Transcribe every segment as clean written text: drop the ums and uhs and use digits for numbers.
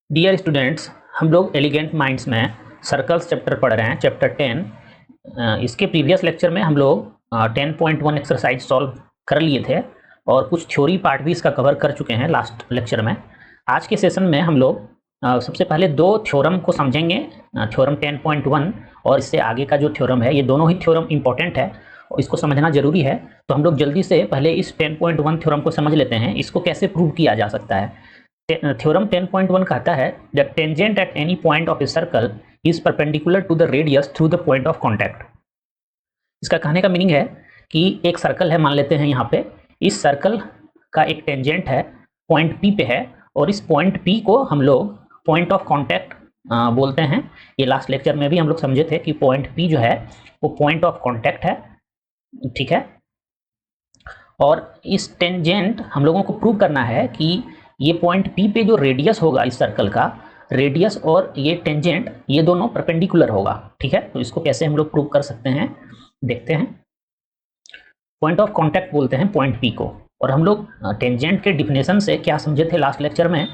Dear students, हम लोग elegant minds में सर्कल्स चैप्टर पढ़ रहे हैं, चैप्टर 10। इसके प्रीवियस लेक्चर में हम लोग 10.1 एक्सरसाइज सॉल्व कर लिए थे और कुछ थ्योरी पार्ट भी इसका कवर कर चुके हैं लास्ट लेक्चर में। आज के सेशन में हम लोग सबसे पहले दो थ्योरम को समझेंगे, थ्योरम 10.1 और इससे आगे का जो थ्योरम है। ये दोनों ही थ्योरम इंपॉर्टेंट है और इसको समझना जरूरी है। तो हम लोग जल्दी से पहले इस 10.1 थ्योरम को समझ लेते हैं, इसको कैसे प्रूव किया जा सकता है। थ्योरम 10.1 कहता है that tangent at any point of a circle is perpendicular to the radius through the point of contact. इसका कहने का मीनिंग है कि एक सर्कल है, मान लेते हैं यहाँ पे इस सर्कल का एक टेंजेंट है, पॉइंट पी पे है और इस पॉइंट पी को हम लोग पॉइंट ऑफ कांटेक्ट बोलते हैं। ये लास्ट लेक्चर में भी हम लोग समझे थे कि पॉइंट पी जो है वो पॉइंट ऑफ कांटेक्ट है, ठीक है। और इस टेंजेंट हम लोगों को प्रूव करना है कि ये पॉइंट पी पे जो रेडियस होगा इस सर्कल का, रेडियस और ये टेंजेंट ये दोनों परपेंडिकुलर होगा, ठीक है। तो इसको कैसे हम लोग प्रूव कर सकते हैं, देखते हैं। पॉइंट ऑफ कांटेक्ट बोलते हैं पॉइंट पी को। और हम लोग टेंजेंट के डिफिनेशन से क्या समझे थे लास्ट लेक्चर में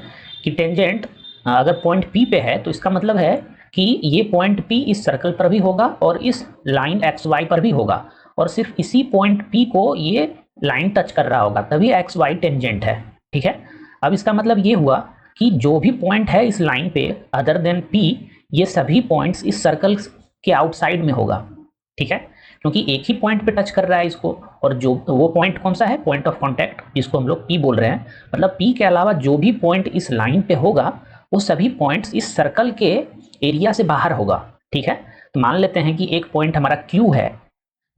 कि टेंजेंट अगर पॉइंट पी पे है तो इसका मतलब है कि ये पॉइंट पी इस सर्कल पर भी होगा और इस लाइन एक्स वाई पर भी होगा, और सिर्फ इसी पॉइंट पी को ये लाइन टच कर रहा होगा, तभी एक्स वाई टेंजेंट है, ठीक है। अब इसका मतलब ये हुआ कि जो भी पॉइंट है इस लाइन पे अदर देन पी, ये सभी पॉइंट्स इस सर्कल के आउटसाइड में होगा, ठीक है। क्योंकि एक ही पॉइंट पे टच कर रहा है इसको, और जो वो पॉइंट कौन सा है, पॉइंट ऑफ कांटेक्ट, जिसको हम लोग पी बोल रहे हैं। मतलब पी के अलावा जो भी पॉइंट इस लाइन पे होगा वो सभी पॉइंट्स इस सर्कल के एरिया से बाहर होगा, ठीक है। तो मान लेते हैं कि एक पॉइंट हमारा क्यू है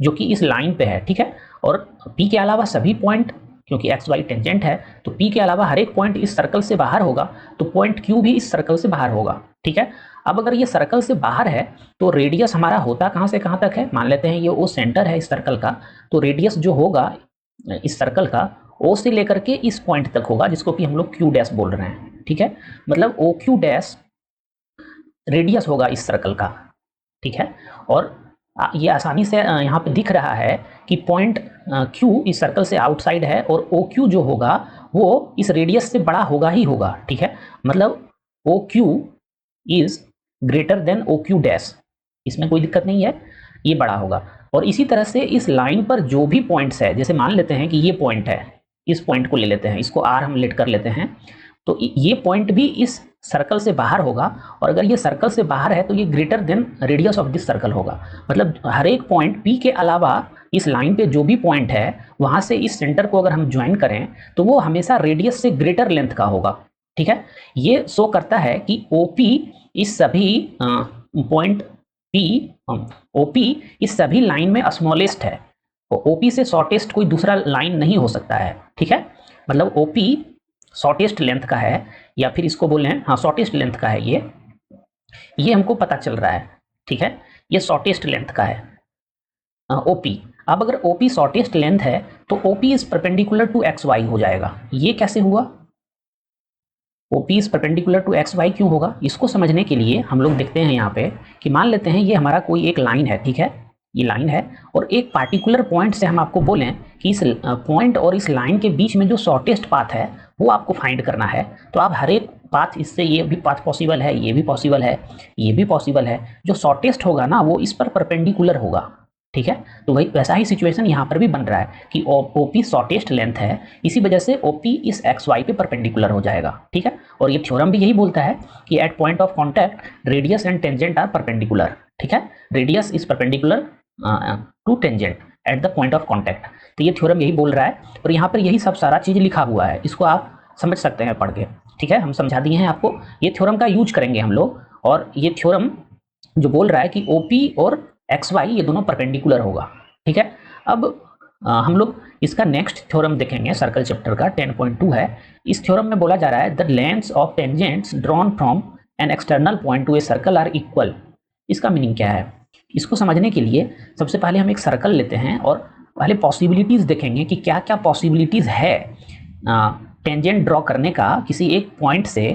जो कि इस लाइन पे है, ठीक है। और पी के अलावा सभी पॉइंट, क्योंकि एक्स वाई टेंजेंट है तो पी के अलावा हर एक पॉइंट इस सर्कल से बाहर होगा, तो पॉइंट क्यू भी इस सर्कल से बाहर होगा, ठीक है। अब अगर ये सर्कल से बाहर है तो रेडियस हमारा होता कहाँ से कहाँ तक है, मान लेते हैं ये ओ सेंटर है इस सर्कल का, तो रेडियस जो होगा इस सर्कल का ओ से लेकर के इस पॉइंट तक होगा, जिसको कि हम लोग क्यू डैश बोल रहे हैं, ठीक है। मतलब ओ क्यू डैश रेडियस होगा इस सर्कल का, ठीक है। और ये आसानी से यहाँ पे दिख रहा है कि पॉइंट क्यू इस सर्कल से आउटसाइड है और ओ क्यू जो होगा वो इस रेडियस से बड़ा होगा ही होगा, ठीक है। मतलब O Q is greater than O Q dash, इसमें कोई दिक्कत नहीं है, ये बड़ा होगा। और इसी तरह से इस लाइन पर जो भी पॉइंट्स है, जैसे मान लेते हैं कि ये पॉइंट है, इस पॉइंट को ले लेते हैं, इसको आर हम लेट कर लेते हैं, तो ये पॉइंट भी इस सर्कल से बाहर होगा, और अगर ये सर्कल से बाहर है तो ये greater than radius of this circle होगा। मतलब हर एक पॉइंट पी के अलावा इस लाइन पे जो भी पॉइंट है वहां से इस सेंटर को अगर हम ज्वाइन करें तो वो हमेशा रेडियस से ग्रेटर लेंथ का होगा, ठीक है। ये शो करता है कि ओपी इस सभी पॉइंट पी, ओपी इस सभी लाइन में स्मॉलेस्ट है, ओपी से शॉर्टेस्ट कोई दूसरा लाइन नहीं हो सकता है, ठीक है। मतलब ओपी शॉर्टेस्ट लेंथ का है, या फिर इसको बोले हाँ शॉर्टेस्ट लेंथ का है, ये हमको पता चल रहा है, ठीक है। ये शॉर्टेस्ट लेंथ का है ओपी। अब अगर ओपी शॉर्टेस्ट लेंथ है तो OP is perpendicular to x y हो जाएगा। ये कैसे हुआ, OP is perpendicular to x y क्यों होगा, इसको समझने के लिए हम लोग देखते हैं यहाँ पे कि मान लेते हैं ये हमारा कोई एक लाइन है, ठीक है। ये लाइन है और एक पार्टिकुलर पॉइंट से हम आपको बोलें कि इस पॉइंट और इस लाइन के बीच में जो शॉर्टेस्ट पाथ है वो आपको फाइंड करना है। तो आप हर एक पाथ, इससे ये भी पाथ पॉसिबल है, ये भी पॉसिबल है, ये भी पॉसिबल है, जो शॉर्टेस्ट होगा ना वो इस पर परपेंडिकुलर होगा, ठीक है। तो वही वैसा ही सिचुएशन यहाँ पर भी बन रहा है कि ओपी शॉर्टेस्ट लेंथ है, इसी वजह से ओपी इस एक्स वाई पे परपेंडिकुलर हो जाएगा, ठीक है। और ये थ्योरम भी यही बोलता है कि at point of contact radius and tangent are perpendicular, ठीक है। Radius is perpendicular to tangent at the point of contact. तो ये थ्योरम यही बोल रहा है और यहाँ पर यही सब सारा चीज़ लिखा हुआ है, इसको आप समझ सकते हैं पढ़ के, ठीक है। हम समझा दिए हैं आपको, ये थ्योरम का यूज करेंगे हम लोग। और ये थ्योरम जो बोल रहा है कि ओपी और एक्स वाई ये दोनों परपेंडिकुलर होगा, ठीक है। अब हम लोग इसका नेक्स्ट थ्योरम देखेंगे, सर्कल चैप्टर का 10.2 है। इस थ्योरम में बोला जा रहा है the lengths of tangents drawn from an external point to a circle are equal. इसका मीनिंग क्या है, इसको समझने के लिए सबसे पहले हम एक सर्कल लेते हैं और पहले पॉसिबिलिटीज़ देखेंगे कि क्या क्या पॉसिबिलिटीज़ है टेंजेंट ड्रॉ करने का किसी एक पॉइंट से,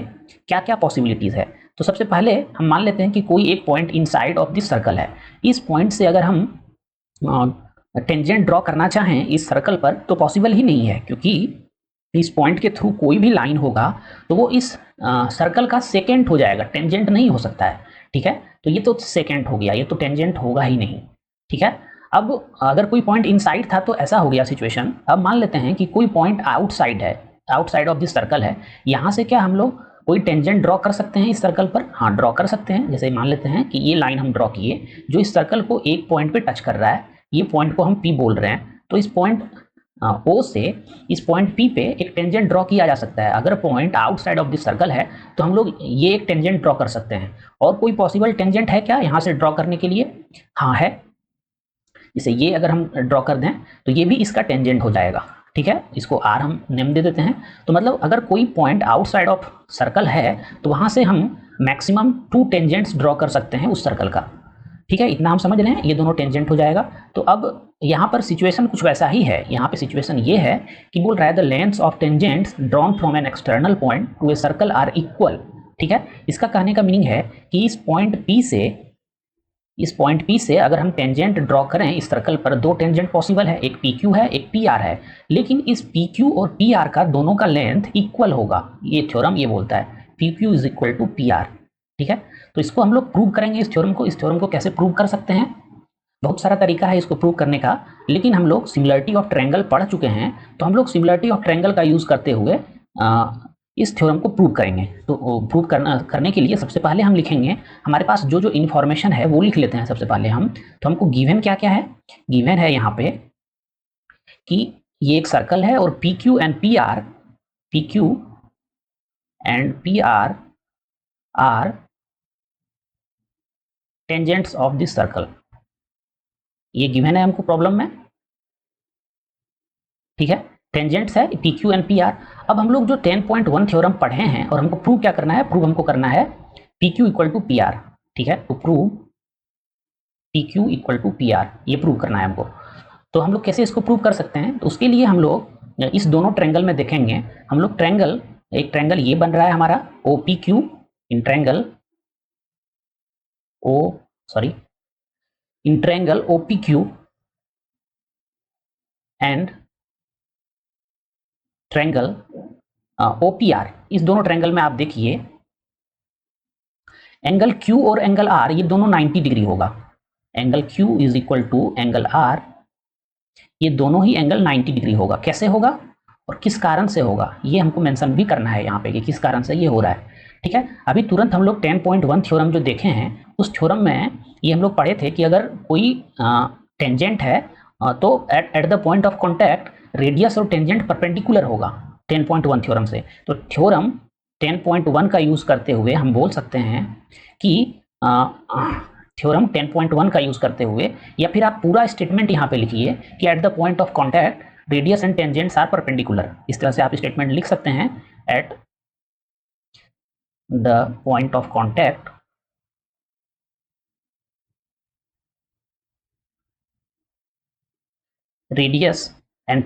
क्या क्या पॉसिबिलिटीज़ है। तो सबसे पहले हम मान लेते हैं कि कोई एक point inside of this circle है, इस पॉइंट से अगर हम टेंजेंट ड्रॉ करना चाहें इस सर्कल पर तो पॉसिबल ही नहीं है, क्योंकि इस पॉइंट के थ्रू कोई भी लाइन होगा तो वो इस सर्कल का सेकेंट हो जाएगा, टेंजेंट नहीं हो सकता है। ठीक है, तो ये तो सेकेंट हो गया, ये तो टेंजेंट होगा ही नहीं। ठीक है, अब अगर कोई पॉइंट इनसाइड था तो ऐसा हो गया सिचुएशन। अब मान लेते हैं कि कोई पॉइंट आउटसाइड है, आउटसाइड ऑफ दिस सर्कल है, यहाँ से क्या हम लोग कोई टेंजेंट ड्रॉ कर सकते हैं इस सर्कल पर? हाँ, ड्रॉ कर सकते हैं। जैसे मान लेते हैं कि ये लाइन हम ड्रॉ किए जो इस सर्कल को एक पॉइंट पे टच कर रहा है, ये पॉइंट को हम पी बोल रहे हैं, तो इस पॉइंट ओ से इस पॉइंट पी पे एक टेंजेंट ड्रॉ किया जा सकता है। अगर point outside of this circle है तो हम लोग ये एक टेंजेंट ड्रॉ कर सकते हैं। और कोई पॉसिबल टेंजेंट है क्या यहाँ से ड्रॉ करने के लिए? हाँ है। जैसे ये अगर हम ड्रॉ कर दें तो ये भी इसका टेंजेंट हो जाएगा। ठीक है, इसको आर हम नेम दे देते हैं। तो मतलब अगर कोई पॉइंट आउटसाइड ऑफ सर्कल है तो वहाँ से हम मैक्सिमम 2 टेंजेंट्स ड्रॉ कर सकते हैं उस सर्कल का। ठीक है, इतना हम समझ रहे हैं, ये दोनों टेंजेंट हो जाएगा। तो अब यहाँ पर सिचुएशन कुछ वैसा ही है। यहाँ पे सिचुएशन ये है कि बोल रहा है the lengths of tangents drawn from an external point to a circle are equal. ठीक है, इसका कहने का मीनिंग है कि इस पॉइंट P से अगर हम टेंजेंट ड्रॉ करें इस सर्कल पर, 2 टेंजेंट पॉसिबल है, एक PQ है एक PR है, लेकिन इस PQ और PR का दोनों का लेंथ इक्वल होगा। ये थ्योरम ये बोलता है PQ is equal to PR। ठीक है, तो इसको हम लोग प्रूव करेंगे इस थ्योरम को। इस थ्योरम को कैसे प्रूव कर सकते हैं? बहुत सारा तरीका है इसको प्रूव करने का, लेकिन हम लोग सिमिलरिटी ऑफ ट्रायंगल पढ़ चुके हैं, तो हम लोग सिमिलरिटी ऑफ ट्रायंगल का यूज करते हुए इस थ्योरम को प्रूव करेंगे। तो प्रूव करने के लिए सबसे पहले हम लिखेंगे, हमारे पास जो जो इन्फॉर्मेशन है वो लिख लेते हैं सबसे पहले हम। तो हमको गिवन क्या क्या है? गिवन है यहाँ पे कि ये एक सर्कल है और PQ and PR are tangents of this circle. ये गिवन है हमको प्रॉब्लम में। ठीक है, टेंजेंट्स है PQ एंड PR। अब हम लोग जो 10.1 थ्योरम पढ़े हैं और हमको प्रूव क्या करना है? प्रूव हमको करना है PQ इक्वल टू PR। ठीक है, तो prove PQ equal to PR, ये प्रूव करना है हमको। तो हम लोग कैसे इसको प्रूव कर सकते हैं? तो उसके लिए हम लोग इस दोनों ट्रायंगल में देखेंगे। हम लोग एक ट्रायंगल ये बन रहा है हमारा OPQ in triangle OPQ and triangle OPR। इस दोनों ट्रायंगल में आप देखिए एंगल Q और एंगल R ये दोनों 90 डिग्री होगा। Angle Q is equal to angle R, ये दोनों ही एंगल 90 डिग्री होगा। कैसे होगा और किस कारण से होगा ये हमको मेंशन भी करना है यहाँ पे कि किस कारण से ये हो रहा है। ठीक है, अभी तुरंत हम लोग 10.1 थ्योरम जो देखे हैं उस थ्योरम में ये हम लोग पढ़े थे कि अगर कोई टेंजेंट है तो eight the point of contact radius और टेंजेंट परपेंडिकुलर होगा 10.1 थ्योरम से। तो थ्योरम 10.1 का यूज करते हुए हम बोल सकते हैं कि थ्योरम 10.1 का यूज करते हुए, या फिर आप पूरा स्टेटमेंट यहाँ पे लिखिए कि at the point of contact radius and tangents are perpendicular. इस तरह से आप स्टेटमेंट लिख सकते हैं, at the point of contact radius and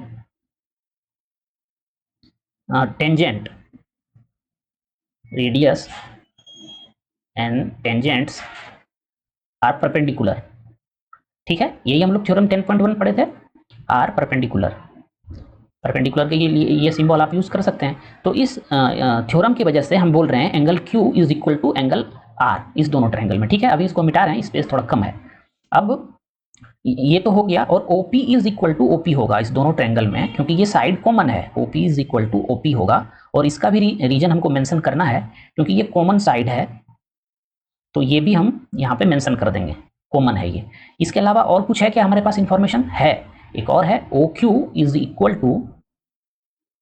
tangent radius and tangents are perpendicular. ठीक है, यही हम लोग थ्योरम 10.1 पढ़े थे, आर परपेंडिकुलर के लिए ये सिंबल आप यूज कर सकते हैं। तो इस थ्योरम की वजह से हम बोल रहे हैं angle Q is equal to angle R इस दोनों ट्रायंगल में। ठीक है, अभी इसको मिटा रहे हैं, स्पेस थोड़ा कम है। अब ये तो हो गया, और OP is equal to OP होगा इस दोनों ट्रायंगल में, क्योंकि ये साइड कॉमन है। OP is equal to OP होगा, और इसका भी रीजन हमको मेंशन करना है क्योंकि ये कॉमन साइड है, तो ये भी हम यहाँ पे मेंशन कर देंगे, कॉमन है ये। इसके अलावा और कुछ है क्या हमारे पास इंफॉर्मेशन है? एक और है, OQ is equal to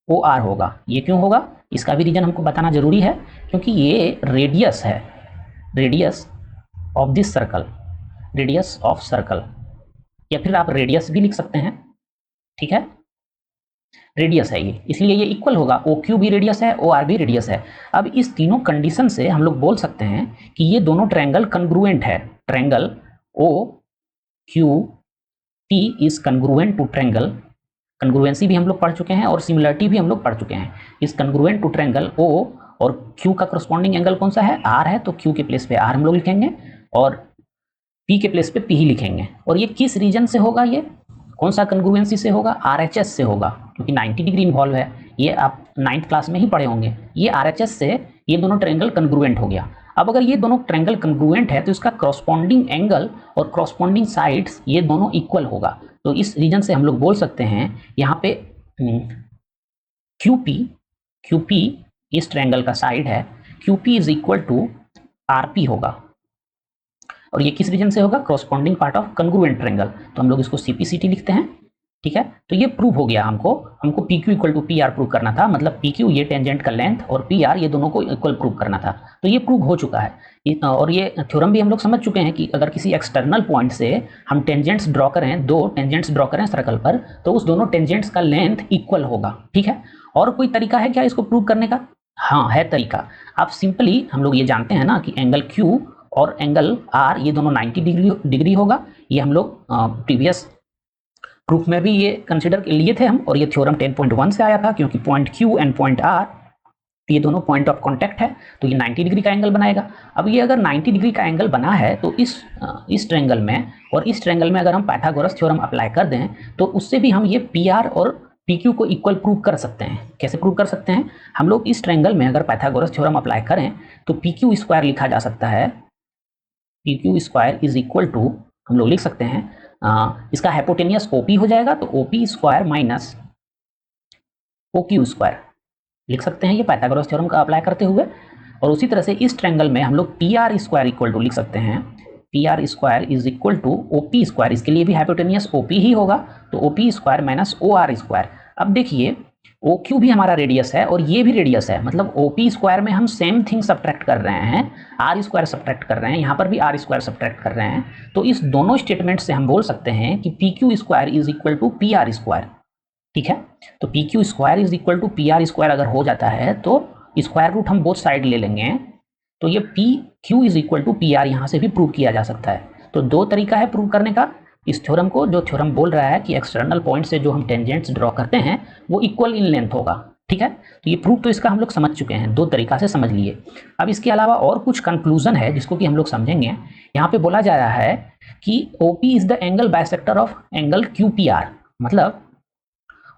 OR होगा। ये क्यों होगा इसका भी रीजन हमको बताना जरूरी है, क्योंकि ये रेडियस है, radius of this circle, radius of circle, या फिर आप रेडियस भी लिख सकते हैं। ठीक है, रेडियस है ये, इसलिए ये इक्वल होगा। OQ भी रेडियस है, OR भी रेडियस है। अब इस तीनों कंडीशन से हम लोग बोल सकते हैं कि ये दोनों ट्रायंगल कन्ग्रुएंट है। Triangle OQP is congruent to triangle, congruency भी हम लोग पढ़ चुके हैं और सिमिलरिटी भी हम लोग पढ़ चुके हैं। इस कन्ग्रुएंट टू ट्रायंगल O और Q का करस्पॉन्डिंग एंगल कौन सा है? R है, तो Q के प्लेस पे R हम लोग लिखेंगे और P के प्लेस पे P ही लिखेंगे। और ये किस रीजन से होगा? ये कौन सा कन्ग्रुएंसी से होगा? RHS से होगा, क्योंकि 90 डिग्री इन्वॉल्व है। ये आप 9th क्लास में ही पढ़े होंगे। ये RHS से ये दोनों ट्रायंगल कन्ग्रुएंट हो गया। अब अगर ये दोनों ट्रायंगल कन्ग्रुएंट है तो इसका करस्पॉन्डिंग एंगल और करस्पॉन्डिंग साइड्स ये दोनों इक्वल होगा। तो इस रीजन से हम लोग बोल सकते हैं यहाँ पे QP इस ट्रायंगल का साइड है, QP is equal to RP होगा। और ये किस रीजन से होगा? Corresponding part of congruent triangle. तो हम लोग इसको CPCT लिखते हैं, ठीक है। तो ये प्रूव हो गया। हमको PQ equal to PR prove करना था, मतलब PQ ये टेंजेंट का लेंथ और PR ये दोनों को इक्वल प्रूव करना था। तो ये प्रूव हो चुका है। और ये थ्योरम भी हम लोग समझ चुके हैं कि अगर किसी एक्सटर्नल पॉइंट से हम टेंजेंट्स ड्रॉ करें, दो टेंजेंट्स ड्रॉ करें सर्कल पर, तो उस दोनों टेंजेंट्स का लेंथ इक्वल होगा, ठीक है। और कोई तरीका है क्या इसको प्रूव करने का? हाँ है तरीका। आप सिंपली, हम लोग ये जानते हैं ना कि एंगल Q और एंगल R ये दोनों 90 डिग्री होगा। ये हम लोग प्रीवियस प्रूफ में भी ये कंसिडर लिए थे हम, और ये थ्योरम 10.1 से आया था, क्योंकि point Q and point R ये दोनों पॉइंट ऑफ कांटेक्ट है, तो ये 90 डिग्री का एंगल बनाएगा। अब ये अगर 90 डिग्री का एंगल बना है तो इस ट्रायंगल में और इस ट्रायंगल में अगर हम पाइथागोरस थ्योरम अप्लाई कर दें तो उससे भी हम ये PR और PQ को इक्वल प्रूव कर सकते हैं। कैसे प्रूव कर सकते हैं? हम लोग इस ट्रायंगल में अगर पाइथागोरस थ्योरम अप्लाई करें तो PQ स्क्वायर लिखा जा सकता है, PQ square is equal to, हम लोग लिख सकते हैं इसका हाइपोटेनियस OP हो जाएगा, तो OP square minus OQ square लिख सकते हैं ये पाइथागोरस थ्योरम का अप्लाई करते हुए। और उसी तरह से इस ट्रायंगल में हम लोग PR स्क्वायर इक्वल टू लिख सकते हैं, PR square is equal to OP square, इसके लिए भी हाइपोटेनियस OP ही होगा, तो OP square minus OR square. अब देखिए OQ भी हमारा रेडियस है और ये भी रेडियस है, मतलब OP स्क्वायर में हम सेम थिंग सब्ट्रैक्ट कर रहे हैं, R स्क्वायर सब्ट्रैक्ट कर रहे हैं, यहाँ पर भी R स्क्वायर सब्ट्रैक्ट कर रहे हैं। तो इस दोनों स्टेटमेंट से हम बोल सकते हैं कि PQ square is equal to PR square, ठीक है। तो PQ square is equal to PR square अगर हो जाता है तो स्क्वायर रूट हम बोथ साइड ले लेंगे, तो ये PQ is equal to PR यहाँ से भी प्रूव किया जा सकता है। तो दो तरीका है प्रूव करने का इस थ्योरम को। जो थ्योरम बोल रहा है कि एक्सटर्नल पॉइंट से जो हम टेंजेंट्स ड्रॉ करते हैं वो इक्वल इन लेंथ होगा, ठीक है। तो ये प्रूफ तो इसका हम लोग समझ चुके हैं, दो तरीका से समझ लिए। अब इसके अलावा और कुछ कंक्लूजन है जिसको कि हम लोग समझेंगे। यहाँ पे बोला जा रहा है कि OP is the angle bisector of angle QPR, मतलब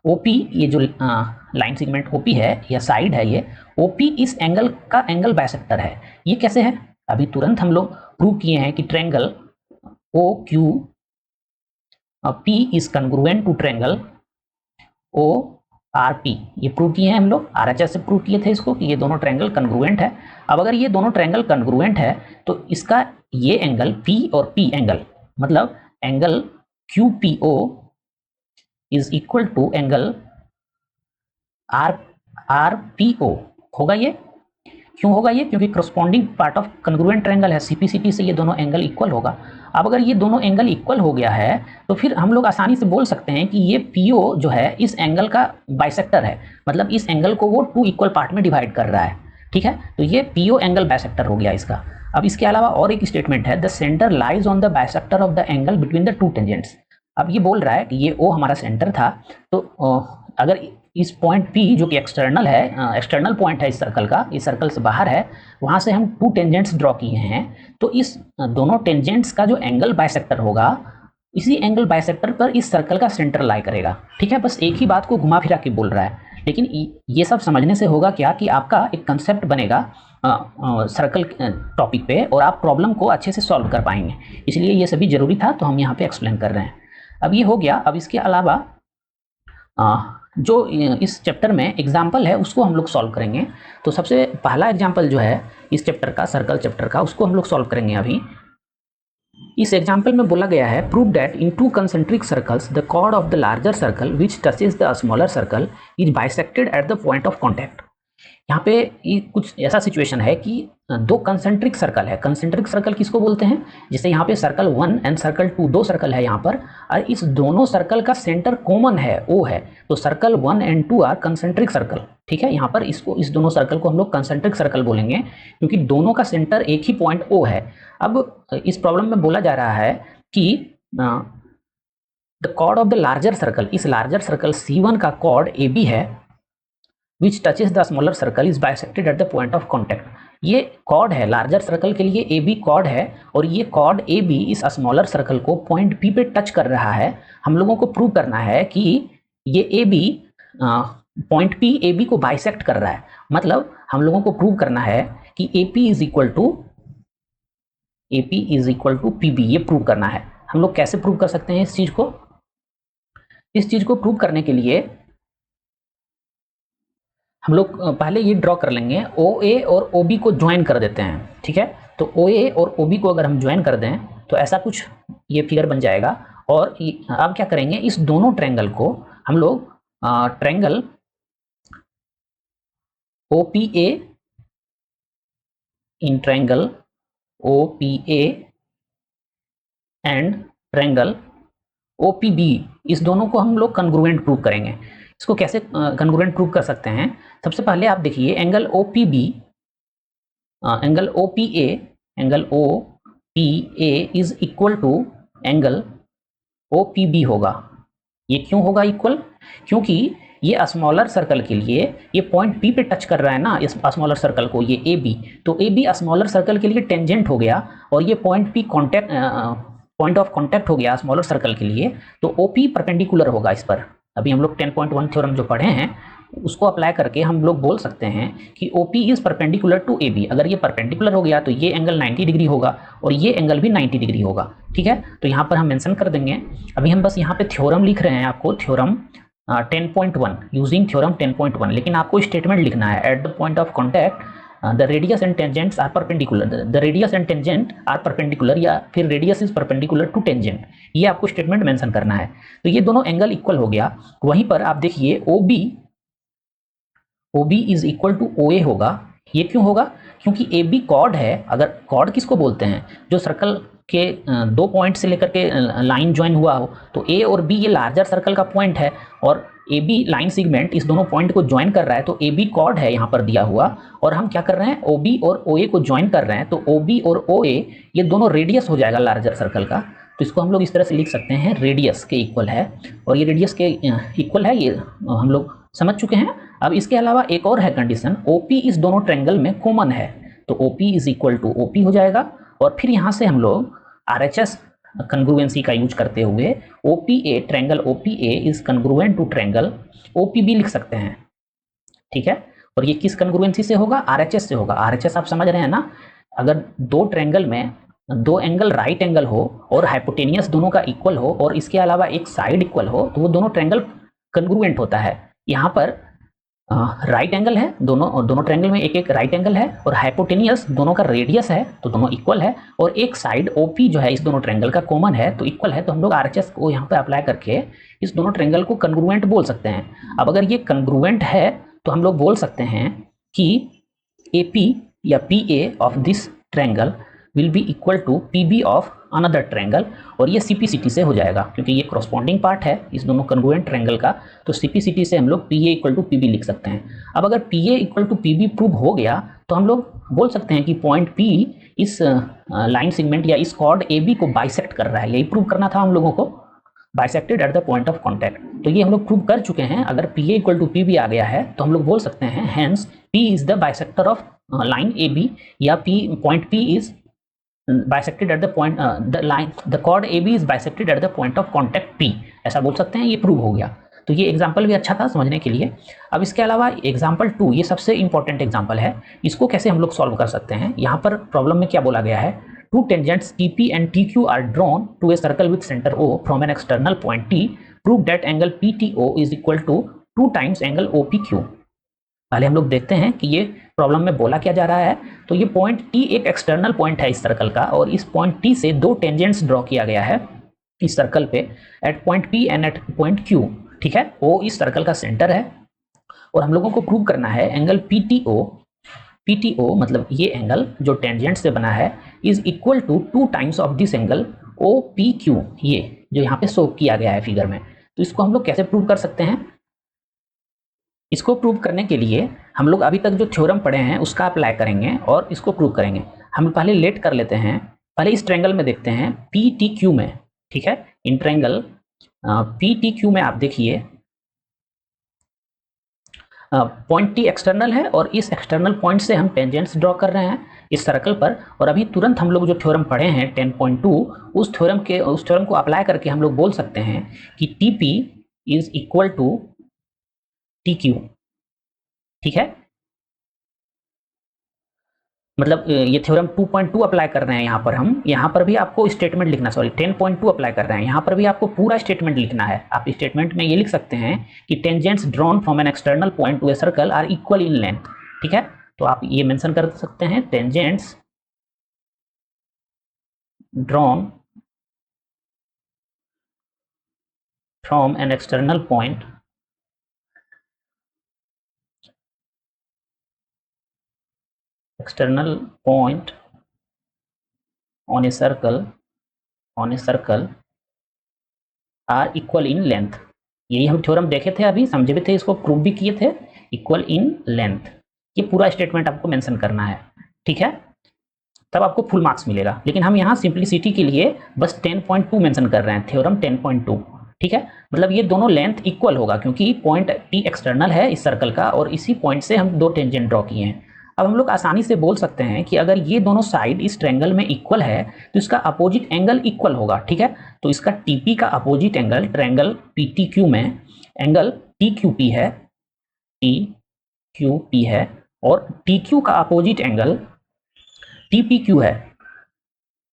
OP ये जो लाइन सेगमेंट OP है या साइड है, ये OP इस एंगल का एंगल बाइसेक्टर है। ये कैसे है? अभी तुरंत हम लोग प्रूव किए हैं कि triangle OQP is congruent to triangle ORP, ये प्रूव किए हैं हम लोग, RHS से प्रूव किए थे इसको कि ये दोनों ट्रायंगल कन्ग्रुएंट है। अब अगर ये दोनों ट्रायंगल कन्ग्रुएंट है तो इसका ये एंगल P और P एंगल, मतलब angle QPO is equal to angle RPO होगा। ये क्यों होगा? ये क्योंकि corresponding part of congruent triangle है, CPCT से ये दोनों एंगल इक्वल होगा। अब अगर ये दोनों एंगल इक्वल हो गया है तो फिर हम लोग आसानी से बोल सकते हैं कि ये PO जो है इस एंगल का बाइसेक्टर है, मतलब इस एंगल को वो 2 इक्वल पार्ट में डिवाइड कर रहा है, ठीक है। तो ये PO एंगल बाइसेक्टर हो गया इसका। अब इसके अलावा और एक स्टेटमेंट है, the centre lies on the bisector of the angle between the 2 tangents. अब ये बोल रहा है कि ये O हमारा सेंटर था, तो अगर इस पॉइंट P जो कि एक्सटर्नल है, एक्सटर्नल पॉइंट है इस सर्कल का, इस सर्कल से बाहर है, वहाँ से हम 2 टेंजेंट्स ड्रॉ किए हैं, तो इस दोनों टेंजेंट्स का जो एंगल बाइसेक्टर होगा, इसी एंगल बाइसेक्टर पर इस सर्कल का सेंटर लाई करेगा, ठीक है। बस एक ही बात को घुमा फिरा के बोल रहा है, लेकिन ये सब समझने से होगा क्या कि आपका एक कंसेप्ट बनेगा सर्कल टॉपिक पे और आप प्रॉब्लम को अच्छे से सॉल्व कर पाएंगे। इसलिए ये सभी जरूरी था, तो हम यहाँ पे एक्सप्लेन कर रहे हैं। अब ये हो गया। अब इसके अलावा जो इस चैप्टर में एग्जाम्पल है उसको हम लोग सॉल्व करेंगे। तो सबसे पहला एग्जाम्पल जो है इस चैप्टर का, सर्कल चैप्टर का, उसको हम लोग सॉल्व करेंगे अभी। इस एग्जाम्पल में बोला गया है, prove that in 2 concentric circles the chord of the larger circle which touches the smaller circle is bisected at the point of contact. यहाँ पे ये कुछ ऐसा सिचुएशन है कि 2 कंसेंट्रिक सर्कल है। कंसेंट्रिक सर्कल किसको बोलते हैं? जैसे यहाँ पे सर्कल 1 एंड सर्कल 2, 2 सर्कल है यहाँ पर, और इस दोनों सर्कल का सेंटर कॉमन है, O है, तो circle 1 and 2 are concentric circle, ठीक है। यहाँ पर इसको, इस दोनों सर्कल को हम लोग कंसेंट्रिक सर्कल बोलेंगे क्योंकि दोनों का सेंटर एक ही पॉइंट O है। अब इस प्रॉब्लम में बोला जा रहा है कि the chord of the larger circle, इस लार्जर सर्कल C1 का कॉर्ड AB है, which touches the smaller circle is bisected at the point of contact. ये कॉर्ड है लार्जर सर्कल के लिए, AB कॉर्ड है, और ये कॉर्ड AB इस स्मॉलर सर्कल को पॉइंट P पे टच कर रहा है। हम लोगों को प्रूव करना है कि ये AB point P A B को बाइसेक्ट कर रहा है, मतलब हम लोगों को प्रूव करना है कि AP is equal to PB, ये प्रूव करना है। हम लोग कैसे प्रूव कर सकते हैं इस चीज को? इस चीज को प्रूव करने के लिए हम लोग पहले ये ड्रॉ कर लेंगे, OA और OB को ज्वाइन कर देते हैं, ठीक है। तो OA और OB को अगर हम ज्वाइन कर दें तो ऐसा कुछ ये फिगर बन जाएगा। और अब क्या करेंगे, इस दोनों ट्रायंगल को हम लोग triangle OPA in triangle OPA and triangle OPB, इस दोनों को हम लोग कन्ग्रुएंट प्रूव करेंगे। इसको कैसे कन्ग्रुएंट प्रूव कर सकते हैं? सबसे पहले आप देखिए, angle OPB, angle OPA is equal to angle OPB होगा। ये क्यों होगा इक्वल? क्योंकि ये स्मॉलर सर्कल के लिए ये पॉइंट P पे टच कर रहा है ना, इस स्मॉलर सर्कल को, ये AB, तो AB स्मॉलर सर्कल के लिए टेंजेंट हो गया और ये point P point of contact हो गया स्मॉलर सर्कल के लिए, तो OP परपेंडिकुलर होगा इस पर। अभी हम लोग 10.1 थ्योरम जो पढ़े हैं उसको अप्लाई करके हम लोग बोल सकते हैं कि OP is perpendicular to AB। अगर ये परपेंडिकुलर हो गया तो ये एंगल 90 डिग्री होगा और ये एंगल भी 90 डिग्री होगा, ठीक है। तो यहाँ पर हम मेंशन कर देंगे। अभी हम बस यहाँ पे थ्योरम लिख रहे हैं, आपको थ्योरम 10.1, यूजिंग थ्योरम 10.1, लेकिन आपको स्टेटमेंट लिखना है, at the point of contact the radius and tangents are perpendicular, the radius and tangent are perpendicular, या फिर radius is perpendicular to tangent, ये आपको स्टेटमेंट मेंशन करना है। तो ये दोनों एंगल इक्वल हो गया। वहीं पर आप देखिए OB is equal to OA होगा। ये क्यों होगा? क्योंकि AB कॉर्ड है। अगर कॉर्ड किसको बोलते हैं? जो सर्कल के दो पॉइंट से लेकर के लाइन ज्वाइन हुआ हो, तो A और B ये लार्जर सर्कल का पॉइंट है और AB लाइन सेगमेंट इस दोनों पॉइंट को ज्वाइन कर रहा है, तो AB कॉर्ड है यहाँ पर दिया हुआ। और हम क्या कर रहे हैं, OB और OA को ज्वाइन कर रहे हैं, तो OB और OA ये दोनों रेडियस हो जाएगा लार्जर सर्कल का। तो इसको हम लोग इस तरह से लिख सकते हैं, रेडियस के इक्वल है, और ये रेडियस के इक्वल है, ये हम लोग समझ चुके हैं। अब इसके अलावा एक और है कंडीशन, OP इस दोनों ट्रायंगल में कॉमन है, तो OP is equal to OP हो जाएगा। और फिर यहाँ से हम लोग RHS कंग्रुएंसी का यूज करते हुए OPA, triangle OPA is congruent to triangle OPB लिख सकते हैं, ठीक है। और ये किस कंग्रुएंसी से होगा? RHS से होगा। RHS आप समझ रहे हैं ना, अगर दो ट्रायंगल में दो एंगल राइट एंगल हो और हाइपोटेनियस दोनों का इक्वल हो और इसके अलावा एक साइड इक्वल हो, तो वो दोनों ट्रायंगल कंग्रुएंट होता है। यहाँ पर राइट एंगल है, दोनों ट्रायंगल में एक एक राइट एंगल है, और हाइपोटेनियस दोनों का रेडियस है, तो दोनों इक्वल है, और एक साइड OP जो है इस दोनों ट्रायंगल का कॉमन है, तो इक्वल है। तो हम लोग RHS को यहाँ पे अप्लाई करके इस दोनों ट्रायंगल को कंग्रुएंट बोल सकते हैं। अब अगर ये कंग्रुएंट है तो हम लोग बोल सकते हैं कि AP या PA of this triangle will be equal to PB of another triangle, और ये CPCT से हो जाएगा क्योंकि ये करस्पॉन्डिंग पार्ट है इस दोनों कंग्रुएंट ट्रायंगल का, तो CPCT से हम लोग PA इक्वल टू PB लिख सकते हैं। अब अगर PA equal to PB prove हो गया तो हम लोग बोल सकते हैं कि पॉइंट P इस लाइन सेगमेंट या इस कॉर्ड AB को बाइसेक्ट कर रहा है। यही प्रूव करना था हम लोगों को, bisected at the point of contact. तो ये हम लोग प्रूव कर चुके हैं। अगर PA इक्वल टू PB आ गया है तो हम लोग बोल सकते हैं hence P is the bisector of line AB, या point P is bisected at the point the chord AB is bisected at the point of contact P, ऐसा बोल सकते हैं। ये प्रूव हो गया। तो ये एग्जाम्पल भी अच्छा था समझने के लिए। अब इसके अलावा एग्जाम्पल 2, ये सबसे इंपॉर्टेंट एग्जाम्पल है, इसको कैसे हम लोग सॉल्व कर सकते हैं। यहाँ पर प्रॉब्लम में क्या बोला गया है, two tangents TP and TQ are drawn to a circle with centre O from an external point T, prove that angle PTO is equal to 2 times angle OPQ। पहले हम लोग देखते हैं कि ये प्रॉब्लम में बोला क्या जा रहा है। तो ये पॉइंट T एक एक्सटर्नल पॉइंट है इस सर्कल का, और इस पॉइंट T से दो टेंजेंट्स ड्रॉ किया गया है इस सर्कल पे, at point P and at point Q, ठीक है। O इस सर्कल का सेंटर है, और हम लोगों को प्रूव करना है एंगल PTO मतलब ये एंगल जो टेंजेंट से बना है is equal to 2 times of this angle OPQ, ये जो यहाँ पे शो किया गया है फिगर में। तो इसको हम लोग कैसे प्रूव कर सकते हैं? इसको प्रूव करने के लिए हम लोग अभी तक जो थ्योरम पढ़े हैं उसका अप्लाई करेंगे और इसको प्रूव करेंगे। हम पहले लेट कर लेते हैं, पहले इस ट्रायंगल में देखते हैं PTQ में, ठीक है। इन ट्रायंगल PTQ में आप देखिए पॉइंट T एक्सटर्नल है, और इस एक्सटर्नल पॉइंट से हम टेंजेंट्स ड्रॉ कर रहे हैं इस सर्कल पर। और अभी तुरंत हम लोग जो थ्योरम पढ़े हैं 10.2, उस थ्योरम को अप्लाई करके हम लोग बोल सकते हैं कि TP is equal to TQ, ठीक है, मतलब ये थ्योरम 2.2 अप्लाई कर रहे हैं यहाँ पर हम, यहाँ पर भी आपको स्टेटमेंट लिखना, सॉरी 10.2 अप्लाई कर रहे हैं, यहाँ पर भी आपको पूरा स्टेटमेंट लिखना है। आप स्टेटमेंट में ये लिख सकते हैं कि tangents drawn from an external point to a circle are equal in length. ठीक है, तो आप ये मेंशन कर सकते हैं tangents drawn from an external point on a circle are equal in length. यही हम थ्योरम देखे थे, अभी समझे भी थे, इसको प्रूव भी किए थे, इक्वल इन लेंथ। ये पूरा स्टेटमेंट आपको मेंशन करना है। ठीक है, तब आपको फुल मार्क्स मिलेगा। लेकिन हम यहाँ सिंप्लिसिटी के लिए बस 10.2 मेंशन कर रहे हैं, थ्योरम 10.2। ठीक है, मतलब ये दोनों लेंथ इक्वल होगा क्योंकि पॉइंट टी एक्सटर्नल है इस सर्कल का और इसी पॉइंट से हम दो टेंजेंट ड्रॉ किए हैं। अब हम लोग आसानी से बोल सकते हैं कि अगर ये दोनों साइड इस ट्रायंगल में इक्वल है तो इसका अपोजिट एंगल इक्वल होगा। ठीक है, तो इसका टीपी का अपोजिट एंगल ट्रायंगल पीटीक्यू में एंगल टीक्यूपी है, टीक्यूपी है, और टीक्यू का अपोजिट एंगल टीपीक्यू है।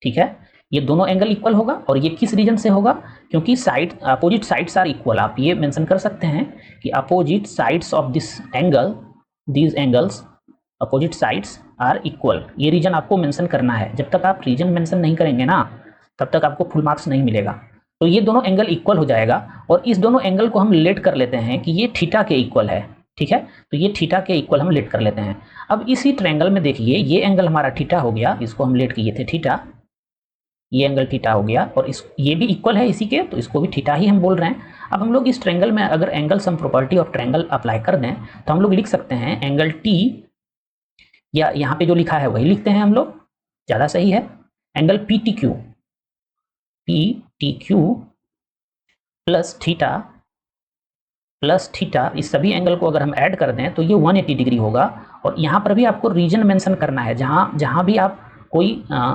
ठीक है, ये दोनों एंगल इक्वल होगा और ये किस रीजन से होगा, क्योंकि side opposite sides are equal. आप ये मेंशन कर सकते हैं कि opposite sides of this angle, these angles opposite sides are equal. ये रीजन आपको मेंशन करना है। जब तक आप रीजन मेंशन नहीं करेंगे ना तब तक आपको फुल मार्क्स नहीं मिलेगा। तो ये दोनों एंगल इक्वल हो जाएगा और इस दोनों एंगल को हम लेट कर लेते हैं कि ये थीटा के इक्वल है। ठीक है, तो ये थीटा के इक्वल हम लेट कर लेते हैं। अब इसी ट्रायंगल में देखिए ये एंगल हमारा थीटा हो गया, इसको हम लेट किए थे थीटा, ये एंगल थीटा हो गया और इस ये भी इक्वल है इसी के, तो इसको भी थीटा ही हम बोल रहे हैं। अब हम लोग इस ट्रायंगल में अगर angle sum property of triangle apply कर दें तो हम लोग लिख सकते हैं एंगल टी, या यहाँ पे जो लिखा है वही लिखते हैं हम लोग, ज़्यादा सही है, angle P T Q plus theta, इस सभी एंगल को अगर हम ऐड कर दें तो ये 180 डिग्री होगा। और यहाँ पर भी आपको रीजन मेंशन करना है, जहाँ भी आप कोई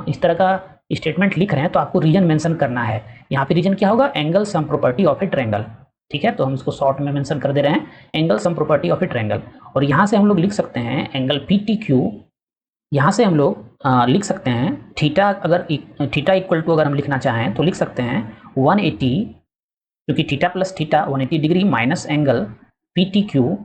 इस तरह का स्टेटमेंट लिख रहे हैं तो आपको रीजन मेंशन करना है। यहाँ पे रीजन क्या होगा, angle sum property of A triangle. ठीक है, तो हम इसको शॉर्ट में मेंशन कर दे रहे हैं angle sum property of A triangle. और यहाँ से हम लोग लिख सकते हैं एंगल पी टी क्यू, यहाँ से हम लोग लिख सकते हैं थीटा, अगर थीटा इक्वल टू अगर हम लिखना चाहें तो लिख सकते हैं 180, क्योंकि theta plus theta 180 degree minus angle P T Q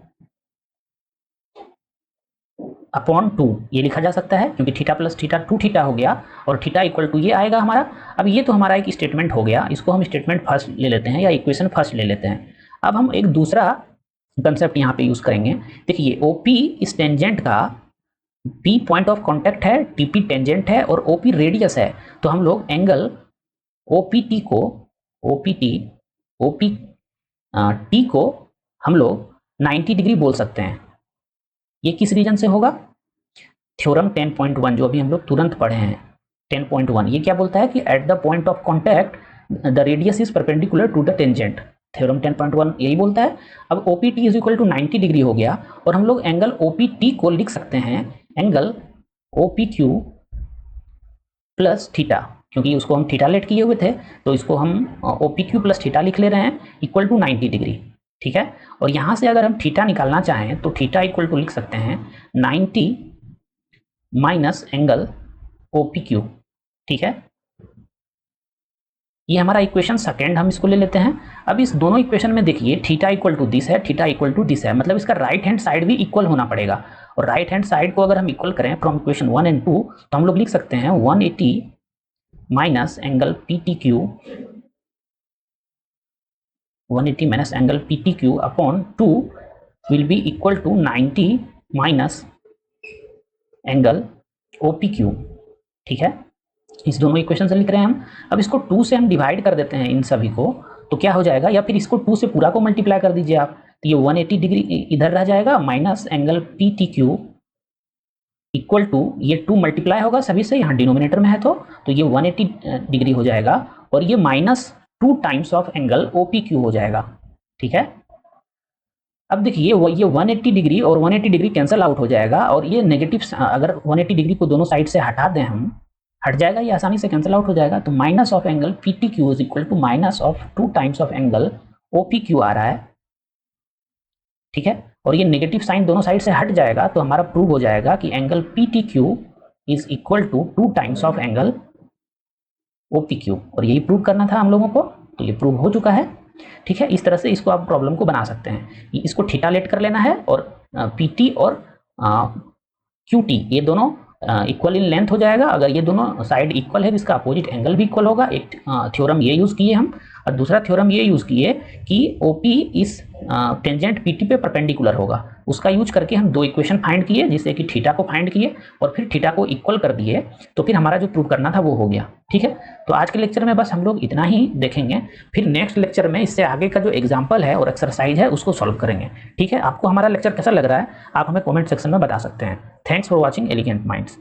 upon 2, ये लिखा जा सकता है क्योंकि थीटा प्लस थीटा 2 थीटा हो गया और थीटा इक्वल टू ये आएगा हमारा। अब ये तो हमारा एक स्टेटमेंट हो गया, इसको हम स्टेटमेंट फर्स्ट ले लेते हैं या इक्वेशन फर्स्ट ले लेते हैं। अब हम एक दूसरा कंसेप्ट यहाँ पे यूज़ करेंगे। देखिए ओपी इस टेंजेंट का, पी पॉइंट ऑफ कॉन्टैक्ट है, टीपी टेंजेंट है और ओपी रेडियस है। तो हम लोग एंगल ओपीटी को टी को हम लोग 90 डिग्री बोल सकते हैं। ये किस रीजन से होगा, थ्योरम 10.1 जो अभी हम लोग तुरंत पढ़े हैं 10.1, ये क्या बोलता है कि at the point of contact the radius is perpendicular to the tangent. Theorem 10.1 यही बोलता है। अब OPT is equal to 90 degree हो गया और हम लोग एंगल ओपीटी को लिख सकते हैं एंगल ओपीक्यू प्लस थीटा, क्योंकि उसको हम थीटा लेट किए हुए थे तो इसको हम ओपीक्यू प्लस थीटा लिख ले रहे हैं इक्वल टू 90 डिग्री। ठीक है, और यहाँ से अगर हम थीटा निकालना चाहें तो थीटा इक्वल टू लिख सकते हैं 90 माइनस एंगल ओपीक्यू। ठीक है, ये हमारा इक्वेशन सेकेंड, हम इसको ले लेते हैं। अब इस दोनों इक्वेशन में देखिए थीटा इक्वल टू दिस है, थीटा इक्वल टू दिस है, मतलब इसका राइट हैंड साइड भी इक्वल होना पड़ेगा। और राइट हैंड साइड को अगर हम इक्वल करें फ्रॉम इक्वेशन 1 एंड 2 तो हम लोग लिख सकते हैं 180 minus angle P T Q, 180 minus angle P T Q upon 2 will be equal to 90 minus angle O P Q. ठीक है, इस दोनों इक्वेशन से लिख रहे हैं हम। अब इसको 2 से हम डिवाइड कर देते हैं इन सभी को, तो क्या हो जाएगा, या फिर इसको 2 से पूरा को मल्टीप्लाई कर दीजिए आप, तो ये 180 डिग्री इधर रह जाएगा minus angle P T Q equal to, ये 2 मल्टीप्लाई होगा सभी से, यहाँ डिनोमिनेटर में है तो ये 180 डिग्री हो जाएगा और ये minus 2 times of angle O P Q हो जाएगा। ठीक है, अब देखिए ये 180 डिग्री और 180 डिग्री कैंसिल आउट हो जाएगा और ये नेगेटिव, अगर 180 डिग्री को दोनों साइड से हटा दें हम, हट जाएगा, ये आसानी से कैंसिल आउट हो जाएगा। तो minus of angle P T Q is equal to minus of 2 times of angle O P Q आ रहा है। ठीक है। और ये नेगेटिव साइन दोनों साइड से हट जाएगा तो हमारा प्रूव हो जाएगा कि angle PTQ is equal to 2 times of angle OPQ, और यही प्रूव करना था हम लोगों को, तो ये प्रूव हो चुका है। ठीक है, इस तरह से इसको आप प्रॉब्लम को बना सकते हैं। इसको थीटा लेट कर लेना है और PT और QT ये दोनों इक्वल इन लेंथ हो जाएगा। अगर ये दोनों साइड इक्वल है, इसका अपोजिट एंगल भी इक्वल होगा। एक थ्योरम ये यूज़ किए हम, और दूसरा थ्योरम ये यूज़ किए कि OP इस टेंजेंट PT पे परपेंडिकुलर होगा। उसका यूज करके हम दो इक्वेशन फाइंड किए, जिससे कि थीटा को फाइंड किए और फिर थीटा को इक्वल कर दिए, तो फिर हमारा जो प्रूव करना था वो हो गया। ठीक है, तो आज के लेक्चर में बस हम लोग इतना ही देखेंगे। फिर नेक्स्ट लेक्चर में इससे आगे का जो एग्जाम्पल है और एक्सरसाइज है उसको सॉल्व करेंगे। ठीक है, आपको हमारा लेक्चर कैसा लग रहा है आप हमें कॉमेंट सेक्शन में बता सकते हैं। Thanks for watching elegant minds.